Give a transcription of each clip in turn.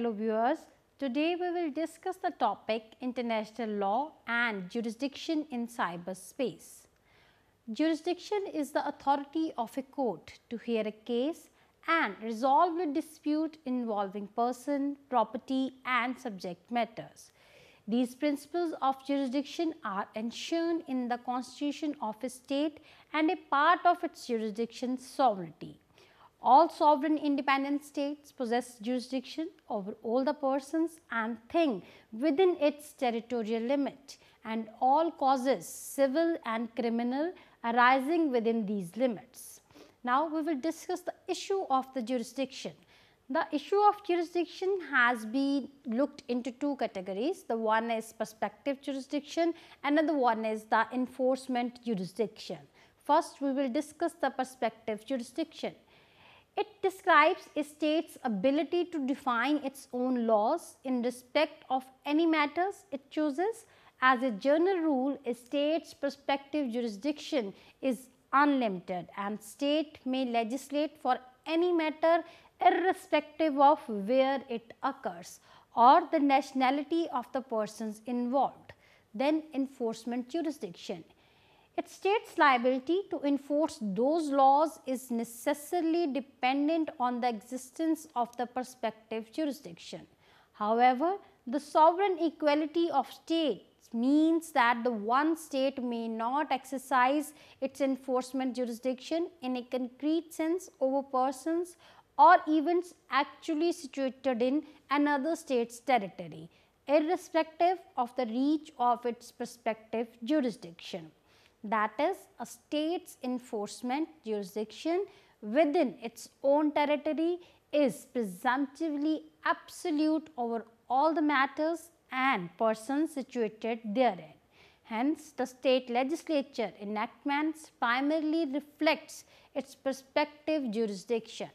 fellow viewers, today we will discuss the topic international law and jurisdiction in cyberspace. Jurisdiction is the authority of a court to hear a case and resolve a dispute involving person, property and subject matters. These principles of jurisdiction are enshrined in the constitution of a state and a part of its jurisdiction sovereignty. All sovereign independent states possess jurisdiction over all the persons and things within its territorial limit and all causes, civil and criminal, arising within these limits. Now, we will discuss the issue of the jurisdiction. The issue of jurisdiction has been looked into two categories. The one is prospective jurisdiction and another one is the enforcement jurisdiction. First, we will discuss the prospective jurisdiction. It describes a state's ability to define its own laws in respect of any matters it chooses. As a general rule, a state's prospective jurisdiction is unlimited and state may legislate for any matter irrespective of where it occurs or the nationality of the persons involved. Then enforcement jurisdiction. It states liability to enforce those laws is necessarily dependent on the existence of the prospective jurisdiction. However, the sovereign equality of states means that the one state may not exercise its enforcement jurisdiction in a concrete sense over persons or events actually situated in another state's territory, irrespective of the reach of its prospective jurisdiction. That is, a state's enforcement jurisdiction within its own territory is presumptively absolute over all the matters and persons situated therein. Hence, the state legislature enactments primarily reflects its prospective jurisdiction.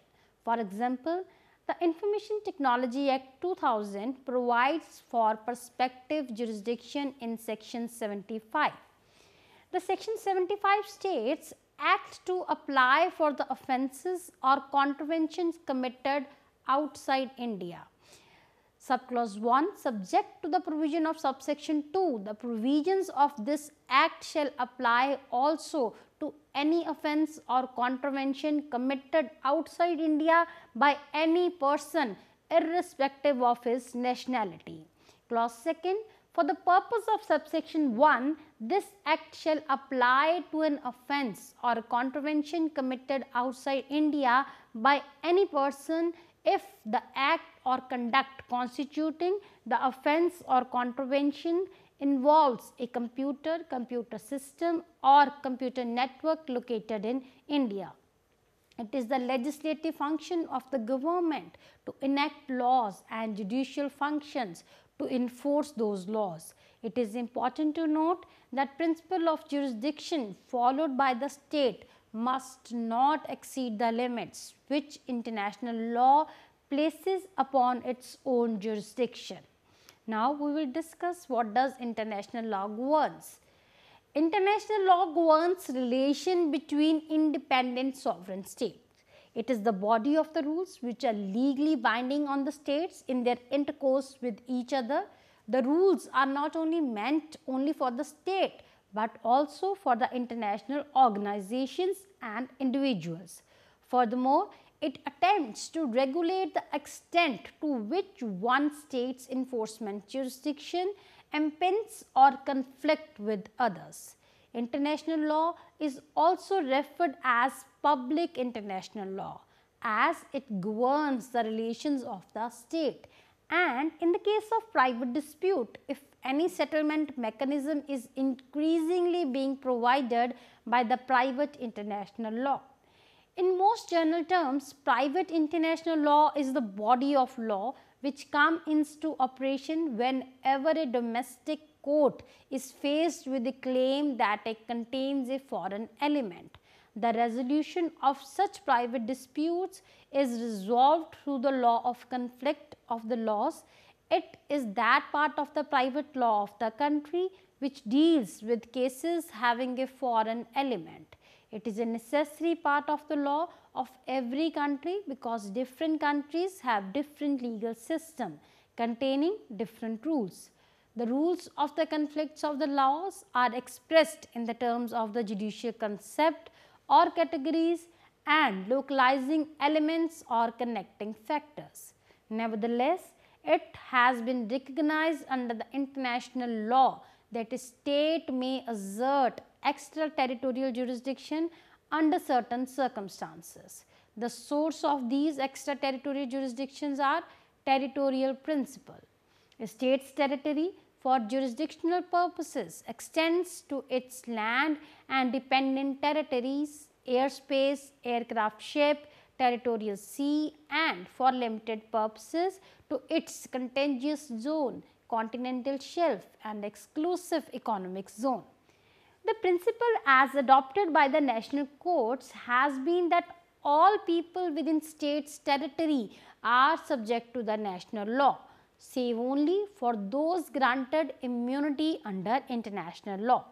For example, the Information Technology Act 2000 provides for prospective jurisdiction in section 75. The section 75 states act to apply for the offences or contraventions committed outside India. Subclause 1, subject to the provision of subsection 2, the provisions of this act shall apply also to any offence or contravention committed outside India by any person irrespective of his nationality. Clause 2, for the purpose of subsection 1, this act shall apply to an offence or contravention committed outside India by any person if the act or conduct constituting the offence or contravention involves a computer, computer system or computer network located in India. It is the legislative function of the government to enact laws and judicial functions to enforce those laws. It is important to note that principle of jurisdiction followed by the state must not exceed the limits which international law places upon its own jurisdiction. Now, we will discuss what does international law governs. International law governs relation between independent sovereign states. It is the body of the rules which are legally binding on the states in their intercourse with each other. The rules are not only meant only for the state, but also for the international organizations and individuals. Furthermore, it attempts to regulate the extent to which one state's enforcement jurisdiction impinges or conflict with others. International law is also referred as public international law, as it governs the relations of the state, and in the case of private dispute, if any settlement mechanism is increasingly being provided by the private international law. In most general terms, private international law is the body of law which comes into operation whenever a domestic court is faced with a claim that it contains a foreign element. The resolution of such private disputes is resolved through the law of conflict of the laws. It is that part of the private law of the country which deals with cases having a foreign element. It is a necessary part of the law of every country because different countries have different legal system containing different rules. The rules of the conflicts of the laws are expressed in the terms of the judicial concept or categories and localizing elements or connecting factors. Nevertheless, it has been recognized under the international law that a state may assert extraterritorial jurisdiction under certain circumstances. The source of these extraterritorial jurisdictions are territorial principle. A state's territory for jurisdictional purposes extends to its land and dependent territories, airspace, aircraft ship, territorial sea, and for limited purposes to its contiguous zone, continental shelf and exclusive economic zone. The principle as adopted by the national courts has been that all people within state's territory are subject to the national law, save only for those granted immunity under international law.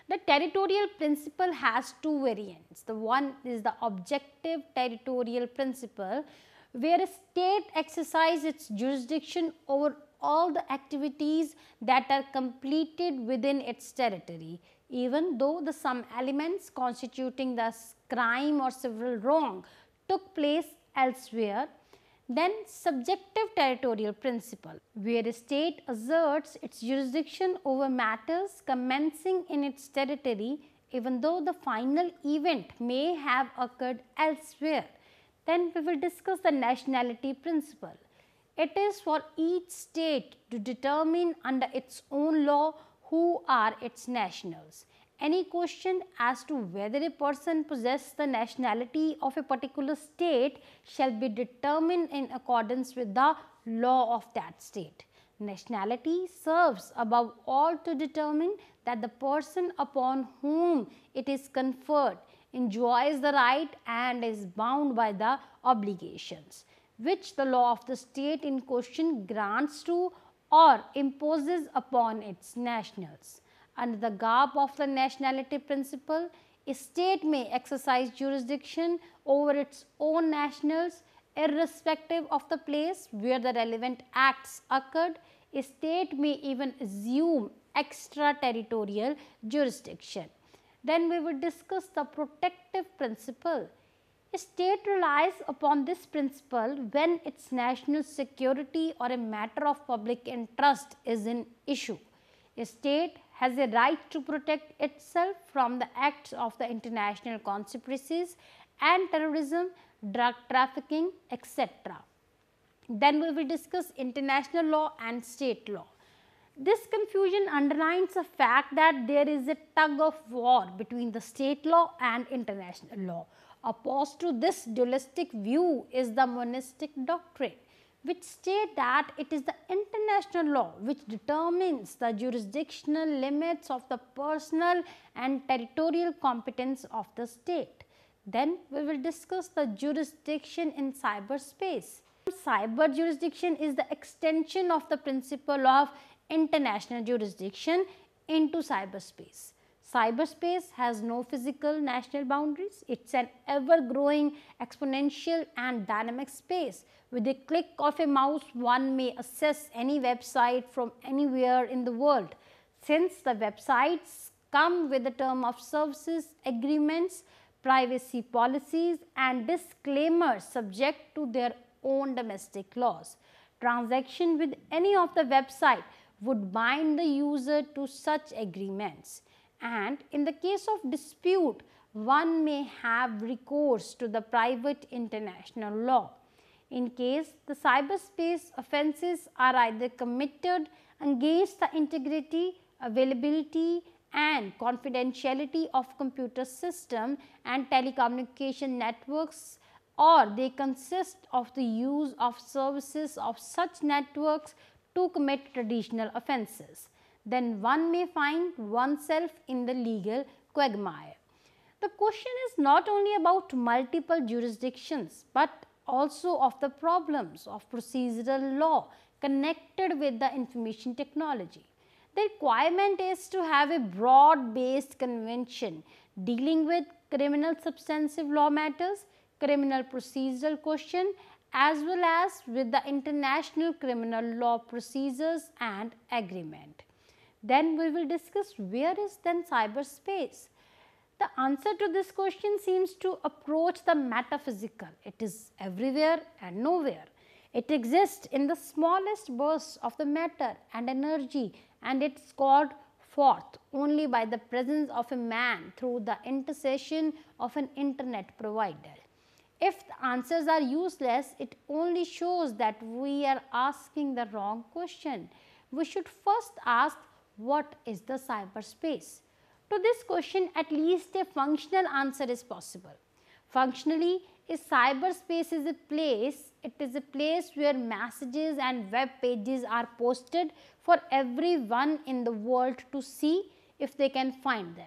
The territorial principle has two variants. The one is the objective territorial principle, where a state exercises its jurisdiction over all the activities that are completed within its territory, even though some elements constituting the crime or civil wrong took place elsewhere. Then subjective territorial principle, where a state asserts its jurisdiction over matters commencing in its territory even though the final event may have occurred elsewhere. Then we will discuss the nationality principle. It is for each state to determine under its own law who are its nationals. Any question as to whether a person possesses the nationality of a particular state shall be determined in accordance with the law of that state. Nationality serves above all to determine that the person upon whom it is conferred enjoys the right and is bound by the obligations which the law of the state in question grants to or imposes upon its nationals. Under the garb of the nationality principle, a state may exercise jurisdiction over its own nationals irrespective of the place where the relevant acts occurred. A state may even assume extraterritorial jurisdiction. Then we will discuss the protective principle. A state relies upon this principle when its national security or a matter of public interest is in issue. A state has a right to protect itself from the acts of the international conspiracies and terrorism, drug trafficking, etc. Then we will discuss international law and state law. This confusion underlines the fact that there is a tug of war between the state law and international law. Opposed to this dualistic view is the monistic doctrine, which state that it is the international law which determines the jurisdictional limits of the personal and territorial competence of the state. Then we will discuss the jurisdiction in cyberspace. Cyber jurisdiction is the extension of the principle of international jurisdiction into cyberspace. Cyberspace has no physical national boundaries. It is an ever-growing, exponential and dynamic space. With a click of a mouse, one may access any website from anywhere in the world. Since the websites come with the term of services, agreements, privacy policies and disclaimers subject to their own domestic laws. Transaction with any of the website would bind the user to such agreements. And in the case of dispute, one may have recourse to the private international law. In case the cyberspace offences are either committed against the integrity, availability and confidentiality of computer system and telecommunication networks, or they consist of the use of services of such networks to commit traditional offences, then one may find oneself in the legal quagmire. The question is not only about multiple jurisdictions, but also of the problems of procedural law connected with the information technology. The requirement is to have a broad-based convention dealing with criminal substantive law matters, criminal procedural question, as well as with the international criminal law procedures and agreement. Then we will discuss where is then cyberspace. The answer to this question seems to approach the metaphysical. It is everywhere and nowhere. It exists in the smallest bursts of the matter and energy, and it is called forth only by the presence of a man through the intercession of an internet provider. If the answers are useless, it only shows that we are asking the wrong question. We should first ask, what is the cyberspace? To this question, at least a functional answer is possible. Functionally, a cyberspace is a place, it is a place where messages and web pages are posted for everyone in the world to see if they can find them.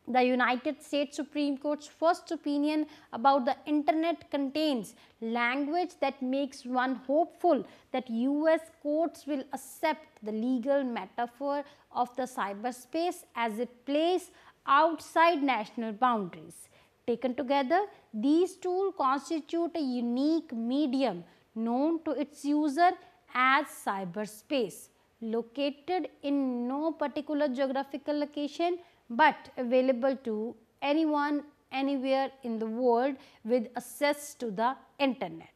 The United States Supreme Court's first opinion about the internet contains language that makes one hopeful that US courts will accept the legal metaphor of the cyberspace as a place outside national boundaries. Taken together, these tools constitute a unique medium known to its user as cyberspace, located in no particular geographical location but available to anyone anywhere in the world with access to the internet.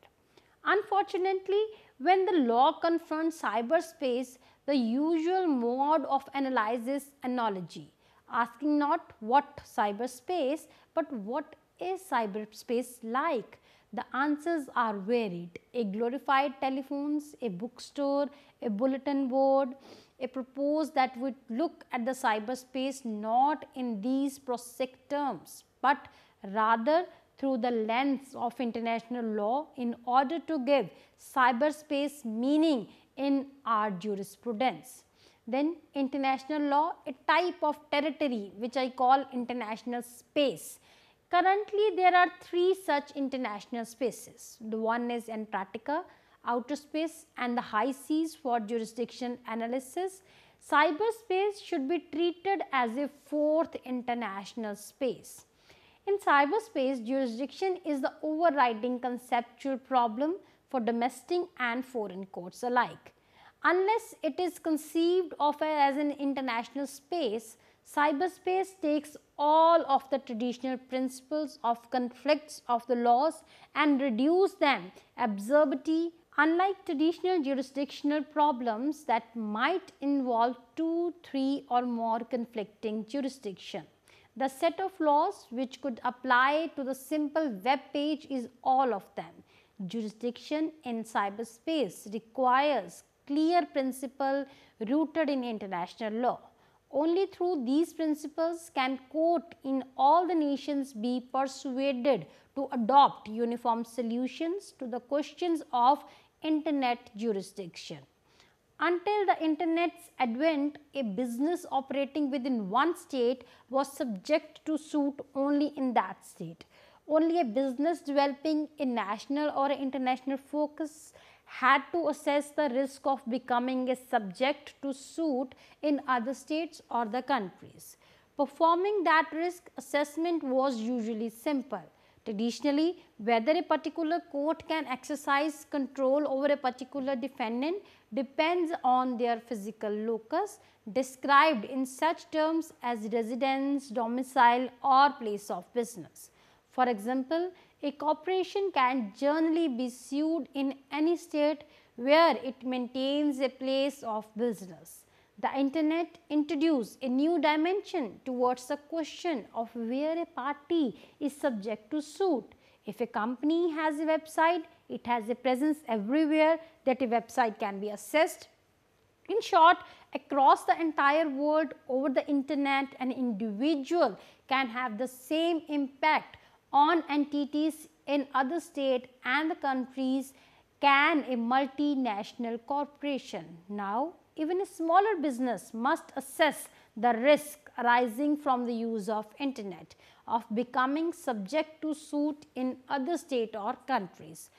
Unfortunately, when the law confronts cyberspace, the usual mode of analysis analogy, asking not what cyberspace but what is cyberspace like. The answers are varied: a glorified telephones, a bookstore, a bulletin board. A propose that would look at the cyberspace not in these prosaic terms, but rather through the lens of international law in order to give cyberspace meaning in our jurisprudence. Then international law, a type of territory which I call international space. Currently, there are three such international spaces. The one is Antarctica, outer space, and the high seas for jurisdiction analysis. Cyberspace should be treated as a fourth international space. In cyberspace, jurisdiction is the overriding conceptual problem for domestic and foreign courts alike. Unless it is conceived of as an international space, cyberspace takes all of the traditional principles of conflicts of the laws and reduce them absurdity. Unlike traditional jurisdictional problems that might involve 2, 3 or more conflicting jurisdiction, the set of laws which could apply to the simple web page is all of them. Jurisdiction in cyberspace requires clear principle rooted in international law. Only through these principles can court in all the nations be persuaded to adopt uniform solutions to the questions of internet jurisdiction. Until the internet's advent, a business operating within one state was subject to suit only in that state. Only a business developing a national or international focus had to assess the risk of becoming a subject to suit in other states or the countries. Performing that risk assessment was usually simple. Traditionally, whether a particular court can exercise control over a particular defendant depends on their physical locus, described in such terms as residence, domicile or place of business. For example, a corporation can generally be sued in any state where it maintains a place of business. The internet introduced a new dimension towards the question of where a party is subject to suit. If a company has a website, it has a presence everywhere that a website can be accessed. In short, across the entire world over the internet, an individual can have the same impact on entities in other states and the countries can a multinational corporation. Now, even a smaller business must assess the risk arising from the use of internet of becoming subject to suit in other states or countries.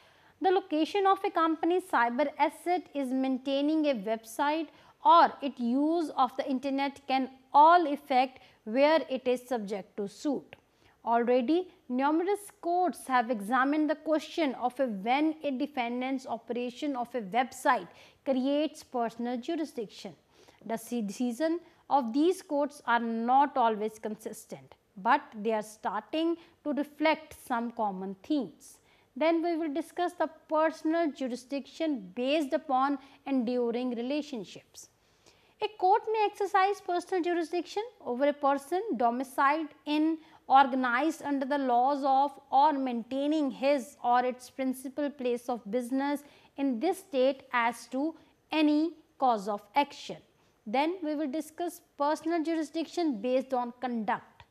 The location of a company's cyber asset is maintaining a website or its use of the internet can all affect where it is subject to suit. Already, numerous courts have examined the question of when a defendant's operation of a website creates personal jurisdiction. The decisions of these courts are not always consistent, but they are starting to reflect some common themes. Then we will discuss the personal jurisdiction based upon enduring relationships. A court may exercise personal jurisdiction over a person domiciled in, organized under the laws of, or maintaining his or its principal place of business in this state as to any cause of action. Then we will discuss personal jurisdiction based on conduct.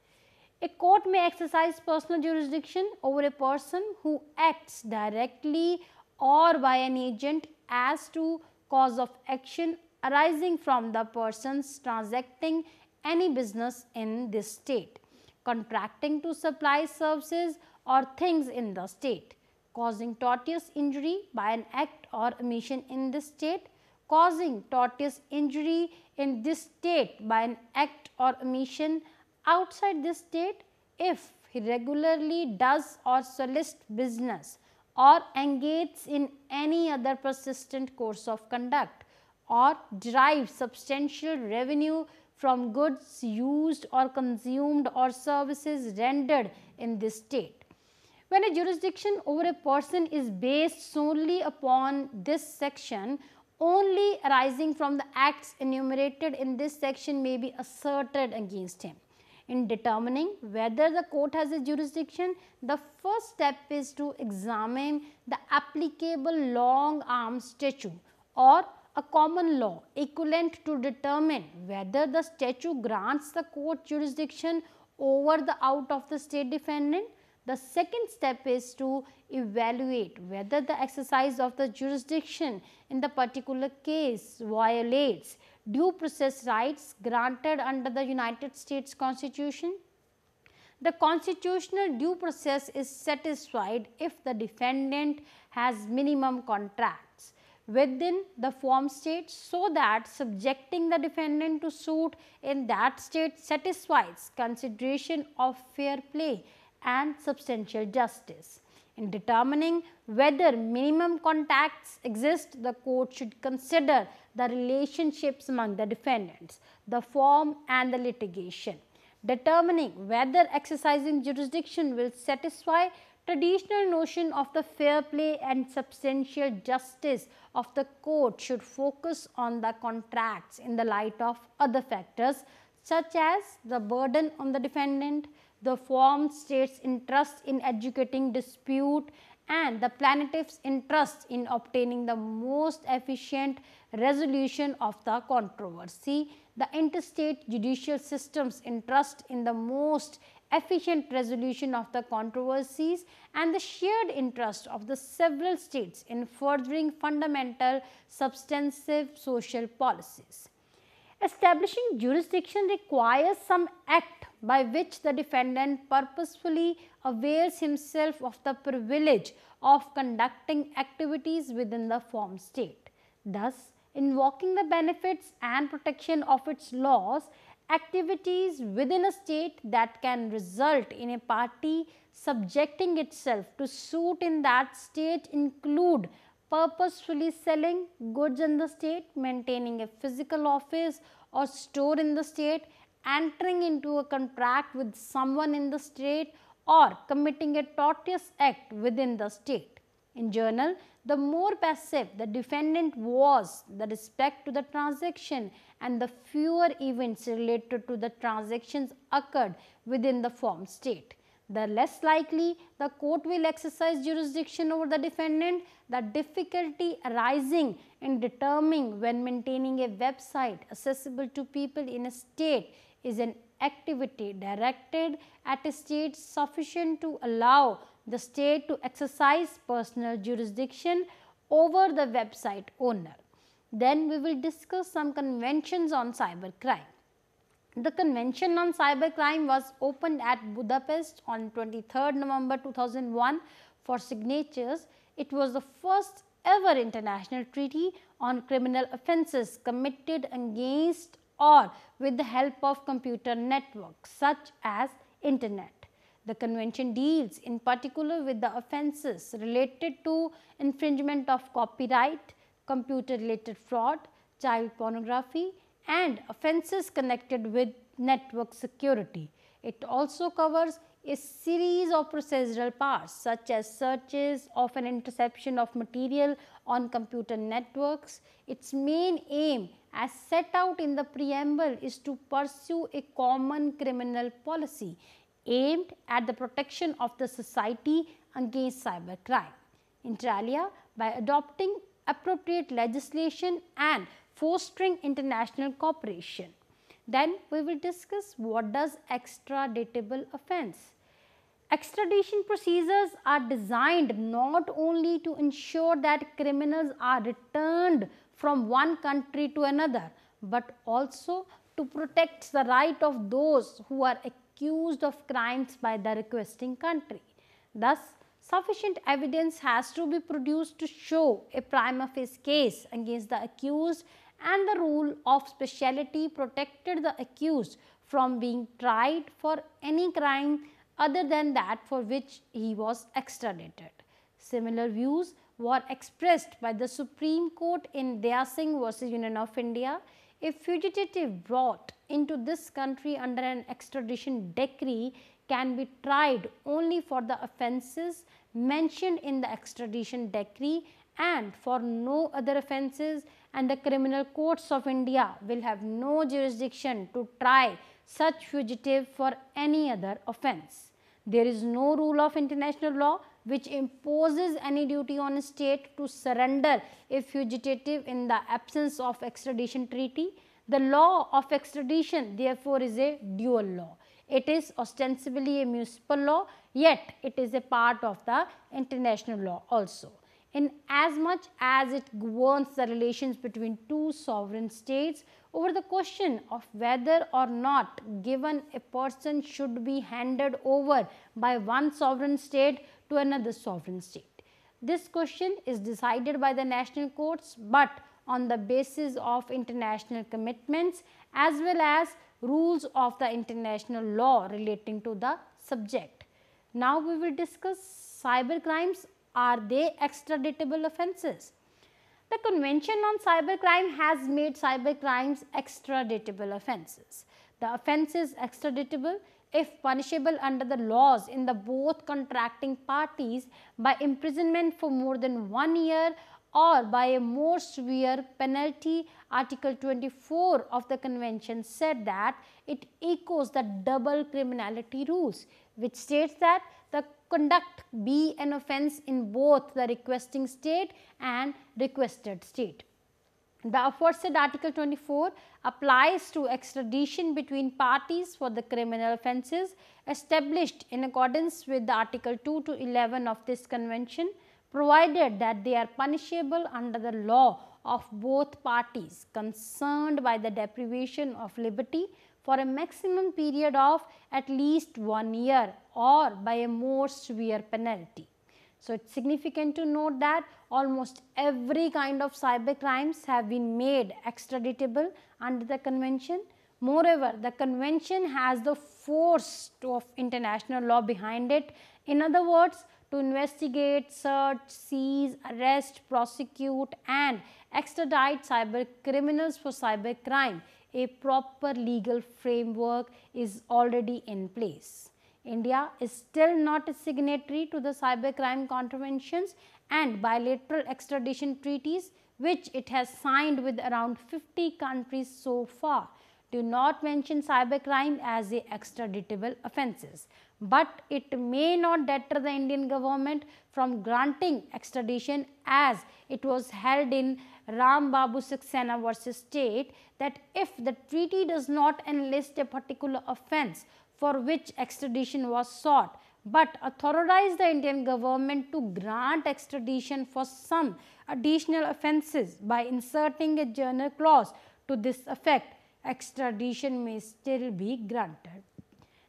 A court may exercise personal jurisdiction over a person who acts directly or by an agent as to cause of action arising from the persons transacting any business in this state, contracting to supply services or things in the state, causing tortious injury by an act or omission in this state, causing tortious injury in this state by an act or omission outside this state if he regularly does or solicits business or engages in any other persistent course of conduct, or derives substantial revenue from goods used or consumed or services rendered in this state. When a jurisdiction over a person is based solely upon this section, only arising from the acts enumerated in this section may be asserted against him. In determining whether the court has a jurisdiction, the first step is to examine the applicable long-arm statute or a common law equivalent to determine whether the statute grants the court jurisdiction over the out of the state defendant. The second step is to evaluate whether the exercise of the jurisdiction in the particular case violates due process rights granted under the United States Constitution. The constitutional due process is satisfied if the defendant has minimum contracts within the form state, so that subjecting the defendant to suit in that state satisfies consideration of fair play and substantial justice. In determining whether minimum contacts exist, the court should consider the relationships among the defendants, the form and the litigation. Determining whether exercising jurisdiction will satisfy traditional notion of the fair play and substantial justice of the court should focus on the contracts in the light of other factors such as the burden on the defendant, the form state's interest in adjudicating dispute, and the plaintiff's interest in obtaining the most efficient resolution of the controversy, the interstate judicial system's interest in the most efficient resolution of the controversies, and the shared interest of the several states in furthering fundamental substantive social policies. Establishing jurisdiction requires some act by which the defendant purposefully avails himself of the privilege of conducting activities within the form state, thus invoking the benefits and protection of its laws. Activities within a state that can result in a party subjecting itself to suit in that state include purposefully selling goods in the state, maintaining a physical office or store in the state, entering into a contract with someone in the state, or committing a tortious act within the state. In general, the more passive the defendant was with respect to the transaction and the fewer events related to the transactions occurred within the form state, the less likely the court will exercise jurisdiction over the defendant. The difficulty arising in determining when maintaining a website accessible to people in a state is an activity directed at a state sufficient to allow the state to exercise personal jurisdiction over the website owner. Then we will discuss some conventions on cybercrime. The Convention on Cybercrime was opened at Budapest on 23rd November 2001 for signatures. It was the first ever international treaty on criminal offences committed against or with the help of computer networks such as internet. The convention deals in particular with the offences related to infringement of copyright, computer related fraud, child pornography and offences connected with network security. It also covers a series of procedural parts such as searches of an interception of material on computer networks. Its main aim as set out in the preamble is to pursue a common criminal policy aimed at the protection of the society against cybercrime. Inter alia, by adopting appropriate legislation and fostering international cooperation. Then we will discuss what does extraditable offence. Extradition procedures are designed not only to ensure that criminals are returned from one country to another, but also to protect the right of those who are accused of crimes by the requesting country. Thus, sufficient evidence has to be produced to show a prima facie case against the accused, and the rule of speciality protected the accused from being tried for any crime other than that for which he was extradited. Similar views were expressed by the Supreme Court in Daya Singh versus Union of India. A fugitive brought into this country under an extradition decree can be tried only for the offences mentioned in the extradition decree and for no other offences, and the criminal courts of India will have no jurisdiction to try such fugitive for any other offence. There is no rule of international law which imposes any duty on a state to surrender a fugitive in the absence of extradition treaty. The law of extradition therefore is a dual law. It is ostensibly a municipal law, yet it is a part of the international law also, in as much as it governs the relations between two sovereign states over the question of whether or not given a person should be handed over by one sovereign state to another sovereign state. This question is decided by the national courts, but on the basis of international commitments as well as rules of the international law relating to the subject. Now we will discuss cyber crimes. Are they extraditable offences? The Convention on Cybercrime has made cybercrimes extraditable offences. The offence is extraditable if punishable under the laws in the both contracting parties by imprisonment for more than 1 year or by a more severe penalty. Article 24 of the Convention said that it echoes the double criminality rules, which states that the conduct be an offence in both the requesting state and requested state. The aforesaid Article 24 applies to extradition between parties for the criminal offences established in accordance with the Article 2 to 11 of this Convention, provided that they are punishable under the law of both parties concerned by the deprivation of liberty for a maximum period of at least 1 year or by a more severe penalty. So, it is significant to note that almost every kind of cyber crimes have been made extraditable under the convention. Moreover, the convention has the force of international law behind it. In other words, to investigate, search, seize, arrest, prosecute and extradite cyber criminals for cyber crime, a proper legal framework is already in place. India is still not a signatory to the cybercrime conventions and bilateral extradition treaties which it has signed with around 50 countries so far. Do not mention cybercrime as a extraditable offences, but it may not deter the Indian government from granting extradition, as it was held in Ram Babu Saxena versus State that if the treaty does not enlist a particular offence for which extradition was sought, but authorize the Indian government to grant extradition for some additional offences by inserting a general clause to this effect, extradition may still be granted.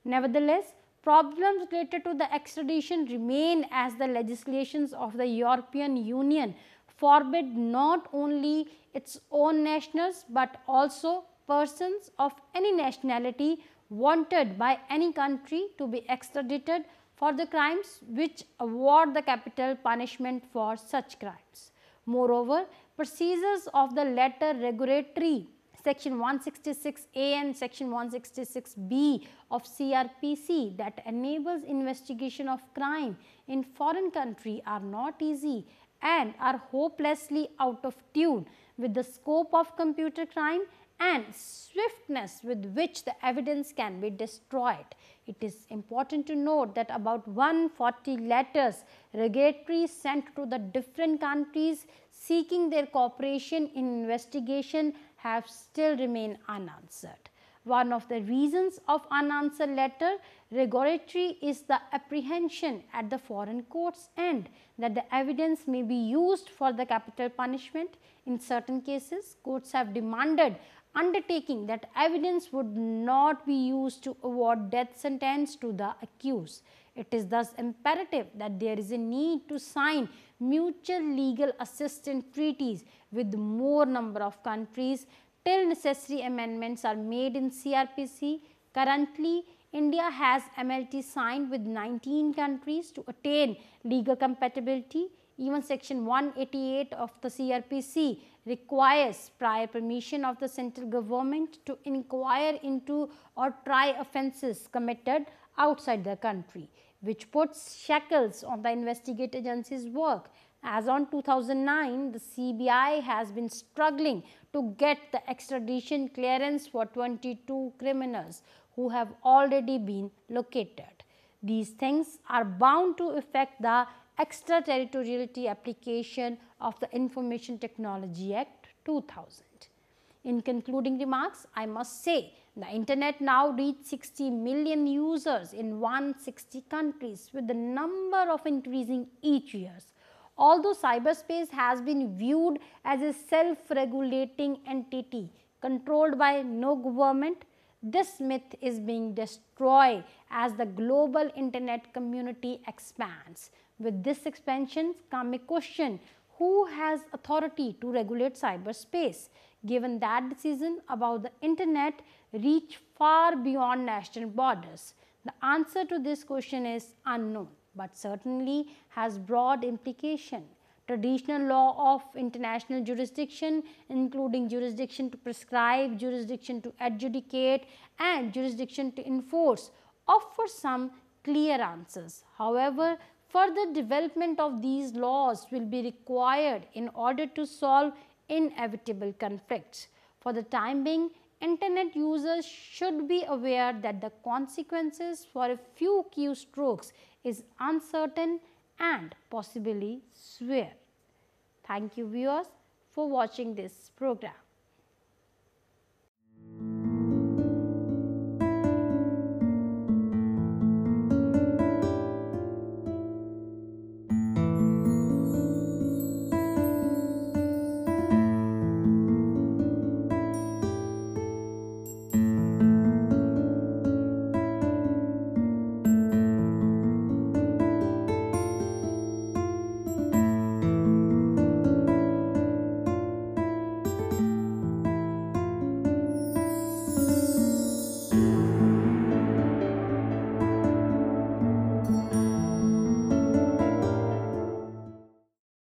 Nevertheless, problems related to the extradition remain, as the legislations of the European Union forbid not only its own nationals but also persons of any nationality wanted by any country to be extradited for the crimes which award the capital punishment for such crimes. Moreover, procedures of the latter regulatory section 166A and section 166B of CRPC that enables investigation of crime in foreign country are not easy and are hopelessly out of tune with the scope of computer crime and swiftness with which the evidence can be destroyed. It is important to note that about 140 letters regulatory sent to the different countries seeking their cooperation in investigation have still remained unanswered. One of the reasons of unanswered letter regulatory is the apprehension at the foreign court's end that the evidence may be used for the capital punishment. In certain cases, courts have demanded undertaking that evidence would not be used to award death sentence to the accused. It is thus imperative that there is a need to sign mutual legal assistance treaties with more number of countries till necessary amendments are made in CRPC. Currently, India has MLT signed with 19 countries to attain legal compatibility. Even section 188 of the CRPC requires prior permission of the central government to inquire into or try offences committed outside the country, which puts shackles on the investigative agency's work. As on 2009, the CBI has been struggling to get the extradition clearance for 22 criminals who have already been located. These things are bound to affect the extraterritoriality application of the Information Technology Act 2000. In concluding remarks, I must say the internet now reaches 60 million users in 160 countries with the number of increasing each year. Although cyberspace has been viewed as a self-regulating entity controlled by no government, this myth is being destroyed as the global internet community expands. With this expansion come a question: who has authority to regulate cyberspace, given that decision about the internet reach far beyond national borders? The answer to this question is unknown, but certainly has broad implication. Traditional law of international jurisdiction, including jurisdiction to prescribe, jurisdiction to adjudicate and jurisdiction to enforce, offer some clear answers. However, further development of these laws will be required in order to solve inevitable conflicts. For the time being, internet users should be aware that the consequences for a few keystrokes is uncertain and possibly severe. Thank you viewers for watching this program.